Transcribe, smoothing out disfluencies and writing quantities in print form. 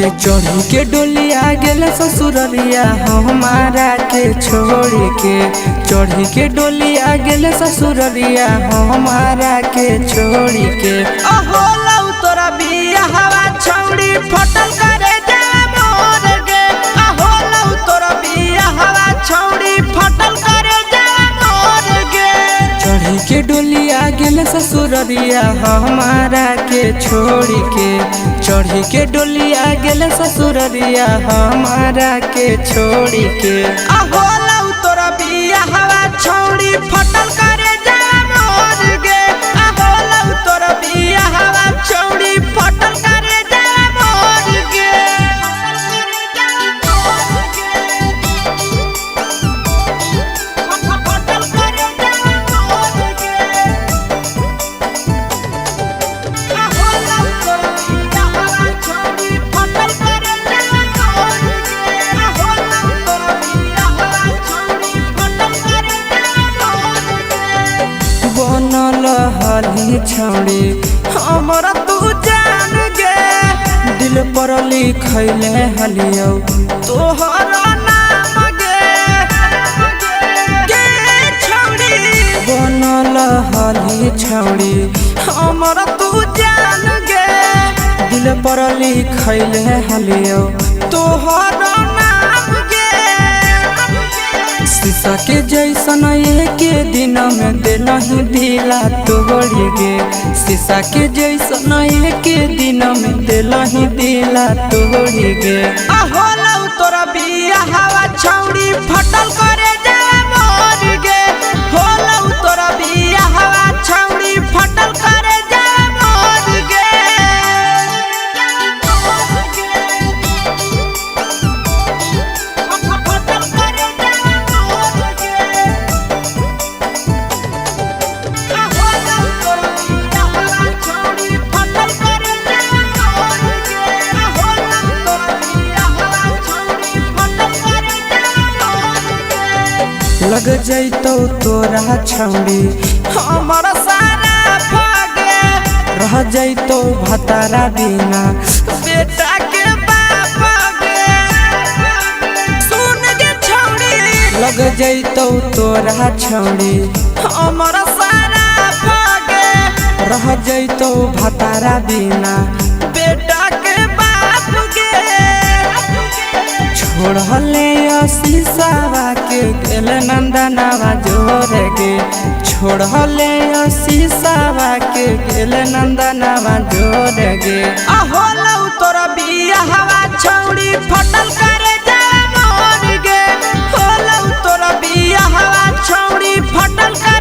के चढ़ी के डोलिया गेल ससुररिया हमारा के छोड़ के। चढ़ी के डोलिया गेल ससुररिया हमारा के छोड़ के। अहो लौ तोरा बिया हवा छौड़ी फटल करे जा मोर गे। अहो लौ तोरा बिया हवा छौड़ी फटल करे जा मोर गे। चढ़ी के डोलिया गेल ससुररिया हमारा के छोड़ के। चढ़ी के डोलिया गेल ससुररिया हमारा के छोड़ के। अहो लौ तोरा बिया हवा छौड़ी फटल करे जा मोर गे। अहो लौ तोरा बिया हवा छौड़ी फटल करे जा मोर गे। फटल करे जा मोर गे। अहो लौ तोरा बिया हवा छौड़ी फटल करे जा मोर गे। अहो लौ तोरा बिया हवा छौड़ी फटल करे जा मोर गे। बनल हली छौड़ी हमरा तू जान गे। दिल पर लिखैले हलियो तोहर नाम गे। गे छौड़ी बनल हली छौड़ी हमरा तू जान गे। दिल पर लिखैले हलियो तोहर नाम गे। शीशा के जैसन एक दिन में देलही दिला तोड़ गे। शीशा के जैसन एक दिन में देलही दिला तोड़ गे। अहो लौ तोरा बिया हवा छौड़ी फटल करे जा मोर गे। हो लौ तोरा बिया हवा छौड़ी फटल करे जा मोर गे। फटल करे जा मोर गे। अहो लौ तोरा बिया हवा छौड़ी फटल करे जा मोर गे। अहो लौ तोरा बिया हवा छौड़ी फटल करे जा मोर गे। लग जैतो तोरा छौड़ी हमर सारा भागे रह जैतो भतारा बिना बेटा के बाप गे। सुन गे छौड़ी लग जैतो तोरा छौड़ी हमर सारा भागे रह जैतो भतारा बिना बेटा के बाप गे। छोड़ले शीशावा के गेल नंदनवा जोर गे। छोड़ले शीशावा के गेल नंदनवा जोर गे। अहो लौ तोरा बिया हवा छौड़ी फटल करे जा मोर गे। हो लौ तोरा बिया हवा छौड़ी फटल करे